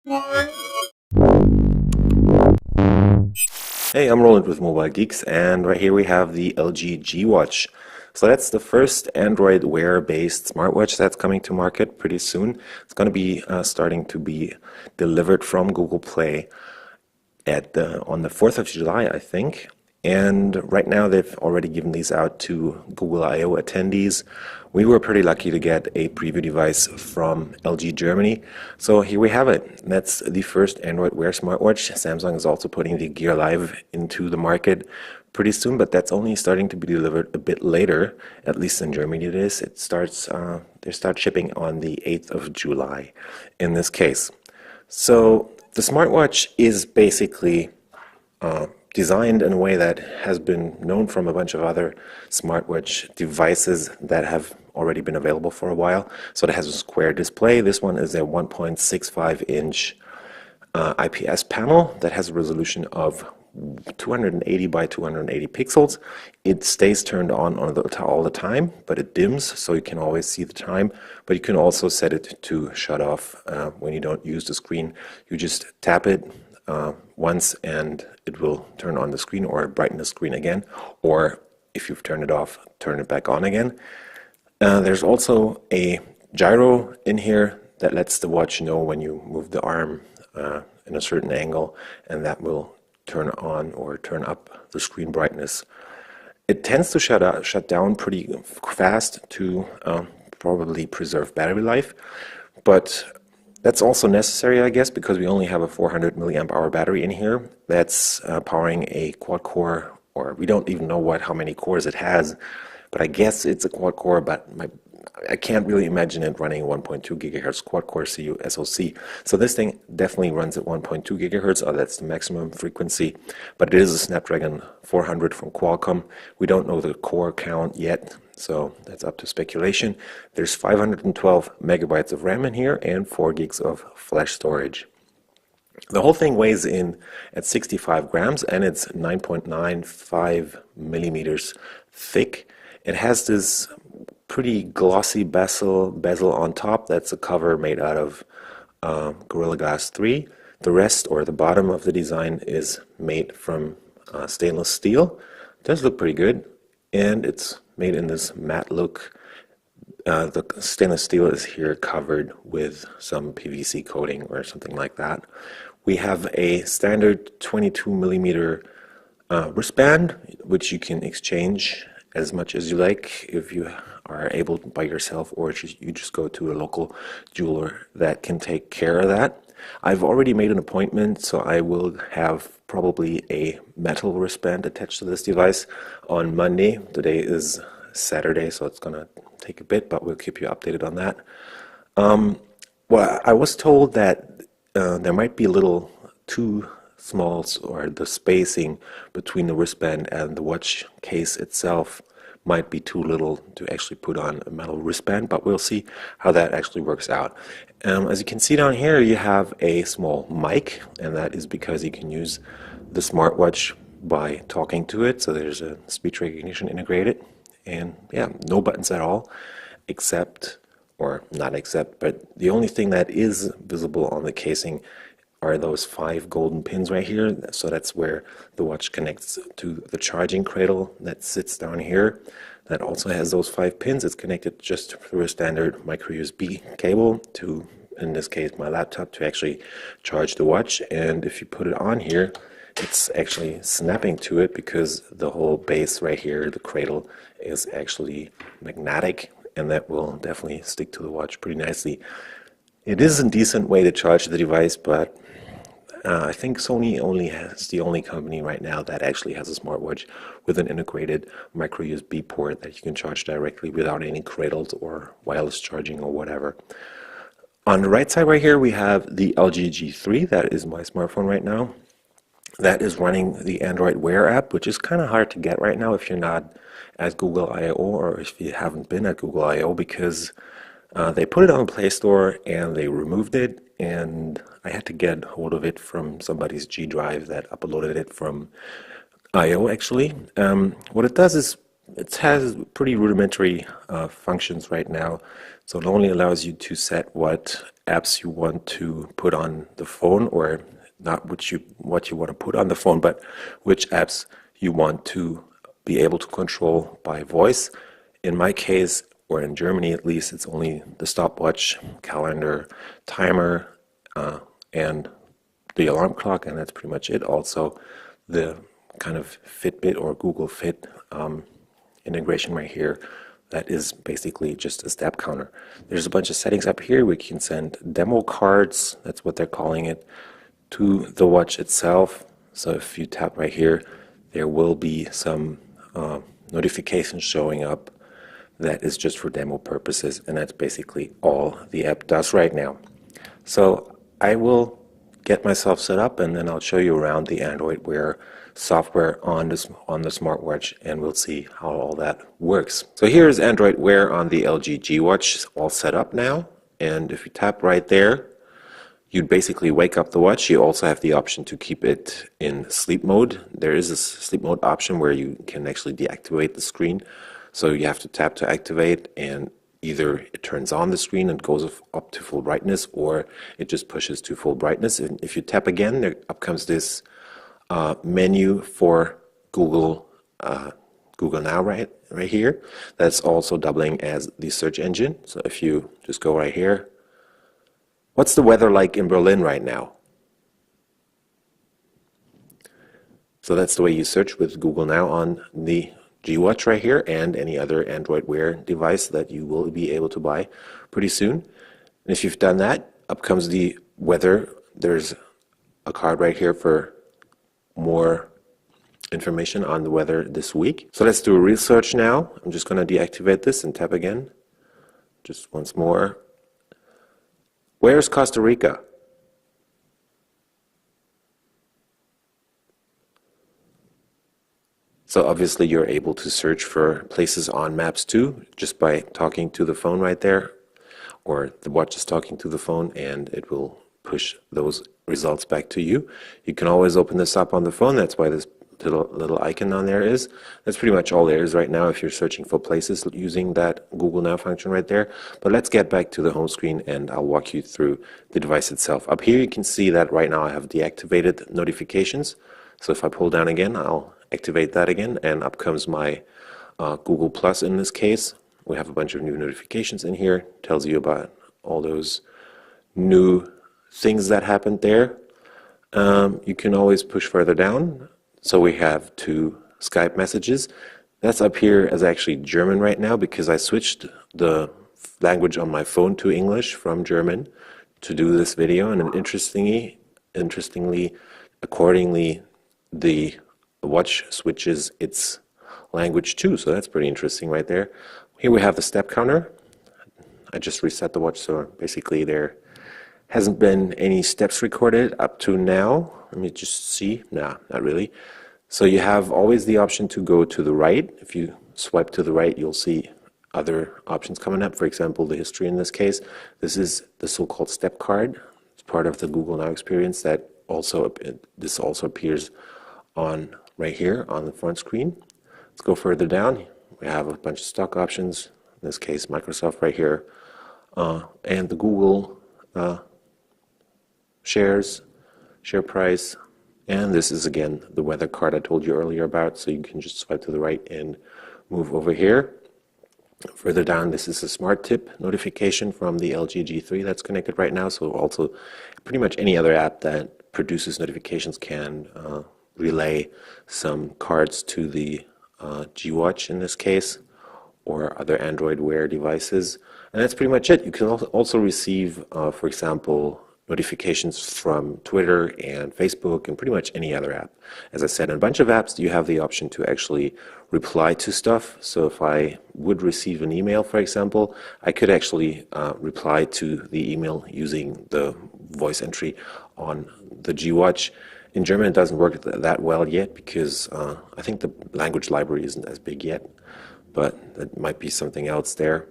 Hey, I'm Roland with Mobile Geeks, and right here we have the LG G Watch. So that's the first Android Wear-based smartwatch that's coming to market pretty soon. It's going to be starting to be delivered from Google Play on the 4th of July, I think. And right now they've already given these out to Google I/O attendees. We were pretty lucky to get a preview device from LG Germany. So here we have it. That's the first Android Wear smartwatch. Samsung is also putting the Gear Live into the market pretty soon, but that's only starting to be delivered a bit later, at least in Germany it is. They start shipping on the 8th of July in this case. So the smartwatch is basically designed in a way that has been known from a bunch of other smartwatch devices that have already been available for a while. So it has a square display. This one is a 1.65-inch IPS panel that has a resolution of 280 by 280 pixels. It stays turned on all the time, but it dims, so you can always see the time. But you can also set it to shut off when you don't use the screen. You just tap it once and it will turn on the screen or brighten the screen again. Or if you've turned it off, turn it back on again. There's also a gyro in here that lets the watch know when you move the arm in a certain angle, and that will turn on or turn up the screen brightness. It tends to shut down pretty fast to probably preserve battery life, but that's also necessary, I guess, because we only have a 400 milliamp hour battery in here that's powering a quad core, or we don't even know how many cores it has, but I guess it's a quad core, but I can't really imagine it running a 1.2 gigahertz quad core CPU SoC. So this thing definitely runs at 1.2 gigahertz, that's the maximum frequency, but it is a Snapdragon 400 from Qualcomm. We don't know the core count yet, so that's up to speculation. There's 512 megabytes of RAM in here and 4 gigs of flash storage. The whole thing weighs in at 65 grams and it's 9.95 millimeters thick. It has this pretty glossy bezel on top. That's a cover made out of Gorilla Glass 3. The rest, or the bottom of the design, is made from stainless steel. It does look pretty good, and it's made in this matte look. The stainless steel is here covered with some PVC coating or something like that. We have a standard 22 millimeter wristband, which you can exchange as much as you like if you are able by yourself, or you just go to a local jeweler that can take care of that. I've already made an appointment, so I will have probably a metal wristband attached to this device on Monday. Today is Saturday, so it's gonna take a bit, but we'll keep you updated on that. Well, I was told that there might be a little too small, or the spacing between the wristband and the watch case itself might be too little to actually put on a metal wristband, but we'll see how that actually works out. As you can see down here, you have a small mic, and that is because you can use the smartwatch by talking to it. So there's a speech recognition integrated, and yeah, no buttons at all, except, or not except, but the only thing that is visible on the casing are those 5 golden pins right here. So that's where the watch connects to the charging cradle that sits down here. That also has those 5 pins. It's connected just through a standard micro USB cable to, in this case, my laptop, to actually charge the watch. And if you put it on here, it's actually snapping to it because the whole base right here, the cradle, is actually magnetic, and that will definitely stick to the watch pretty nicely. It is a decent way to charge the device, but I think Sony is the only company right now that actually has a smartwatch with an integrated micro USB port that you can charge directly without any cradles or wireless charging or whatever. On the right side right here, we have the LG G3. That is my smartphone right now. That is running the Android Wear app, which is kind of hard to get right now if you're not at Google I/O, or if you haven't been at Google I/O, because they put it on the Play Store and they removed it, and I had to get hold of it from somebody's G Drive that uploaded it from I/O actually. What it does is it has pretty rudimentary functions right now. So it only allows you to set what apps you want to put on the phone, or not what you want to put on the phone, but which apps you want to be able to control by voice. In my case, or in Germany at least, it's only the stopwatch, calendar, timer, and the alarm clock, and that's pretty much it. Also, the kind of Fitbit or Google Fit integration right here, that is basically just a step counter. There's a bunch of settings up here. We can send demo cards, that's what they're calling it, to the watch itself. So if you tap right here, there will be some notifications showing up that is just for demo purposes, and that's basically all the app does right now. So I will get myself set up, and then I'll show you around the Android Wear software on the smartwatch, and we'll see how all that works. So here's Android Wear on the LG G Watch, all set up now. And if you tap right there, you'd basically wake up the watch. You also have the option to keep it in sleep mode. There is a sleep mode option where you can actually deactivate the screen. So you have to tap to activate, and either it turns on the screen and goes up to full brightness, or it just pushes to full brightness. And if you tap again, there up comes this menu for Google Now right here. That's also doubling as the search engine. So if you just go right here, what's the weather like in Berlin right now? So that's the way you search with Google Now on the G Watch right here, and any other Android Wear device that you will be able to buy pretty soon. And if you've done that, up comes the weather. There's a card right here for more information on the weather this week. So let's do a real search now. I'm just going to deactivate this and tap again. Just once more. Where's Costa Rica? So obviously you're able to search for places on maps too, just by talking to the phone right there, or the watch is talking to the phone, and it will push those results back to you. You can always open this up on the phone. That's why this little icon on there is. That's pretty much all there is right now if you're searching for places using that Google Now function right there. But let's get back to the home screen, and I'll walk you through the device itself. Up here you can see that right now I have deactivated notifications. So if I pull down again, I'll activate that again, and up comes my Google Plus in this case. We have a bunch of new notifications in here. Tells you about all those new things that happened there. You can always push further down. So we have 2 Skype messages. That's up here as actually German right now, because I switched the language on my phone to English from German to do this video. And interestingly, accordingly, the watch switches its language too. So that's pretty interesting right there. Here we have the step counter. I just reset the watch, so basically there hasn't been any steps recorded up to now. Let me just see. Nah, not really. So you have always the option to go to the right. If you swipe to the right, you'll see other options coming up. For example, the history in this case. This is the so-called step card. It's part of the Google Now experience that this also appears on right here on the front screen. Let's go further down. We have a bunch of stock options. In this case, Microsoft right here, and the Google shares, share price, and this is again the weather card I told you earlier about. So you can just swipe to the right and move over here. Further down, this is a smart tip notification from the LG G3 that's connected right now. So also pretty much any other app that produces notifications can relay some cards to the G Watch in this case, or other Android Wear devices. And that's pretty much it. You can also receive, for example, notifications from Twitter and Facebook and pretty much any other app. As I said, in a bunch of apps, you have the option to actually reply to stuff. So if I would receive an email, for example, I could actually reply to the email using the voice entry on the G Watch. In German, it doesn't work that well yet because I think the language library isn't as big yet, but that might be something else there.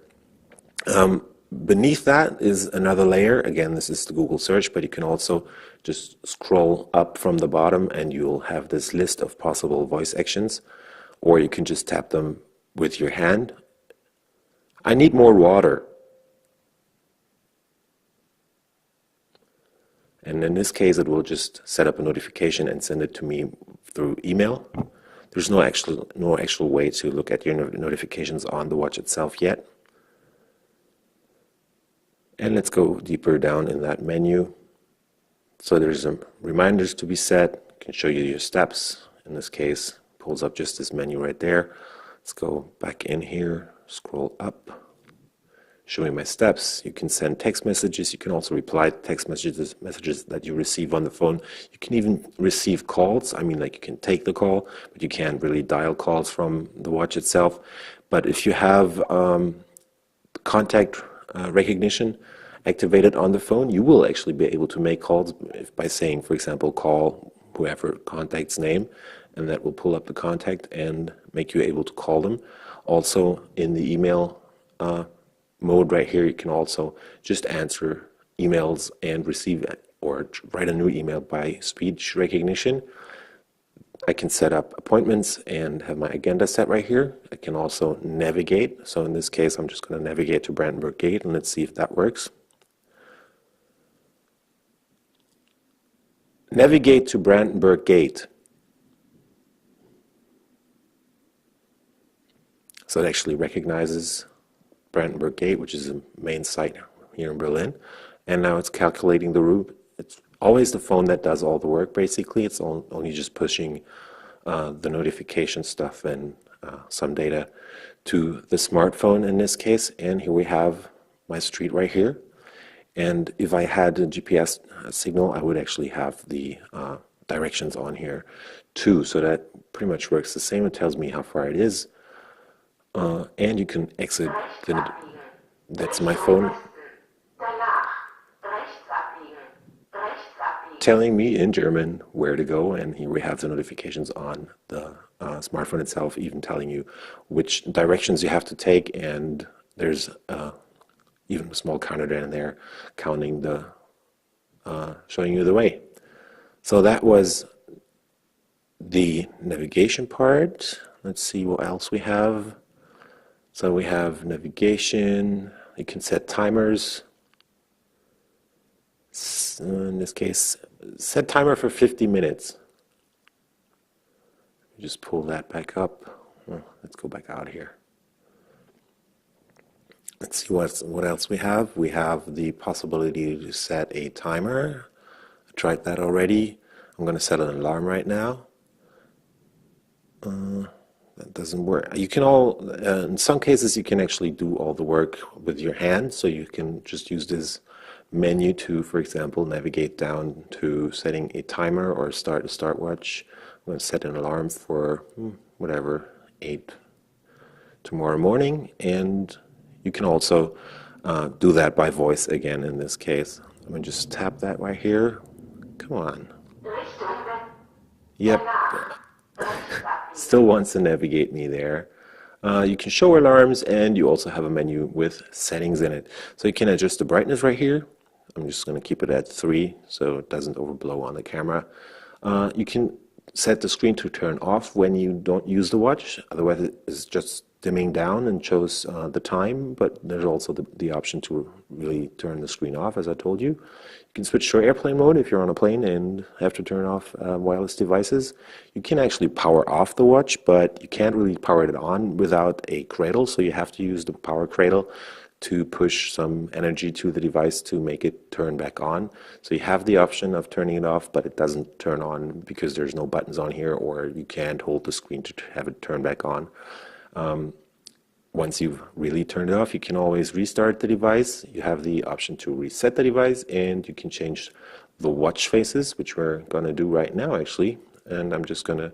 Beneath that is another layer. Again, this is the Google search, but you can also just scroll up from the bottom and you'll have this list of possible voice actions, or you can just tap them with your hand. I need more water. And in this case, it will just set up a notification and send it to me through email. There's no actual way to look at your notifications on the watch itself yet. And let's go deeper down in that menu. So there's some reminders to be set. It can show you your steps. In this case, pulls up just this menu right there. Let's go back in here, scroll up, show me my steps. You can send text messages. You can also reply to text messages that you receive on the phone. You can even receive calls. I mean, like, you can take the call, but you can't really dial calls from the watch itself. But if you have contact recognition activated on the phone, you will actually be able to make calls by saying, for example, call whoever contact's name, and that will pull up the contact and make you able to call them. Also, in the email mode right here, you can also just answer emails and receive or write a new email by speech recognition. I can set up appointments and have my agenda set right here. I can also navigate. So in this case, I'm just going to navigate to Brandenburg Gate, and let's see if that works. Navigate to Brandenburg Gate. So it actually recognizes Brandenburg Gate, which is a main site here in Berlin. And now it's calculating the route. It's always the phone that does all the work, basically. It's only just pushing the notification stuff and some data to the smartphone in this case. And here we have my street right here. And if I had a GPS signal, I would actually have the directions on here too. So that pretty much works the same. It tells me how far it is. And you can exit. That's my phone telling me in German where to go, and here we have the notifications on the smartphone itself, even telling you which directions you have to take, and there's even a small counter down there counting the showing you the way. So that was the navigation part. Let's see what else we have. So we have navigation. You can set timers. In this case, set timer for 50 minutes. Just pull that back up. Let's go back out here. Let's see what else we have. We have the possibility to set a timer. I tried that already. I'm going to set an alarm right now. That doesn't work. You can in some cases, you can actually do all the work with your hand. So you can just use this menu to, for example, navigate down to setting a timer or start a stopwatch. I'm going to set an alarm for whatever, 8 tomorrow morning. And you can also do that by voice again in this case. I'm going to just tap that right here. Come on. Yep. Still wants to navigate me there. You can show alarms, and you also have a menu with settings in it. So you can adjust the brightness right here. I'm just going to keep it at 3 so it doesn't overblow on the camera. You can set the screen to turn off when you don't use the watch. Otherwise, it's just dimming down and shows the time, but there's also the option to really turn the screen off, as I told you. You can switch to airplane mode if you're on a plane and have to turn off wireless devices. You can actually power off the watch, but you can't really power it on without a cradle, so you have to use the power cradle to push some energy to the device to make it turn back on. So you have the option of turning it off, but it doesn't turn on because there's no buttons on here, or you can't hold the screen to have it turn back on. Once you've really turned it off, you can always restart the device. You have the option to reset the device, and you can change the watch faces, which we're going to do right now, actually. And I'm just going to,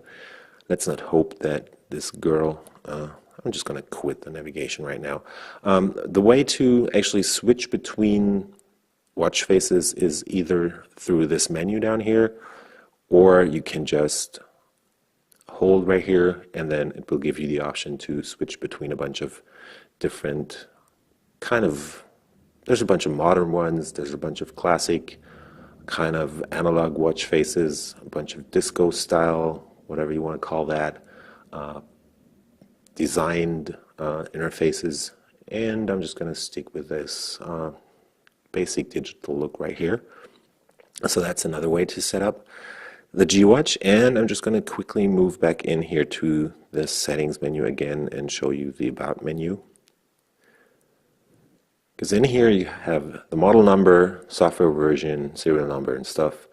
let's not hope that this girl, I'm just going to quit the navigation right now. The way to actually switch between watch faces is either through this menu down here, or you can just hold right here, and then it will give you the option to switch between a bunch of different there's a bunch of modern ones, there's a bunch of classic kind of analog watch faces, a bunch of disco style, whatever you want to call that, designed interfaces, and I'm just going to stick with this basic digital look right here. So that's another way to set up the G-Watch. And I'm just going to quickly move back in here to the settings menu again and show you the About menu. Because in here you have the model number, software version, serial number and stuff.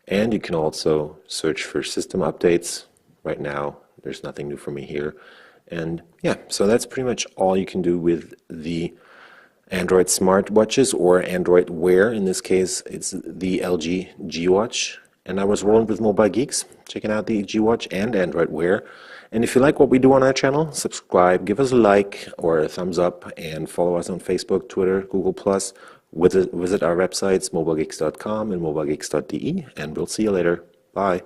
And you can also search for system updates. Right now, there's nothing new for me here. And yeah, so that's pretty much all you can do with the Android smartwatches, or Android Wear. In this case, it's the LG G Watch. And I was rolling with Mobile Geeks, checking out the G Watch and Android Wear. And if you like what we do on our channel, subscribe, give us a like or a thumbs up, and follow us on Facebook, Twitter, Google+. Visit our websites, mobilegeeks.com and mobilegeeks.de, and we'll see you later. Bye.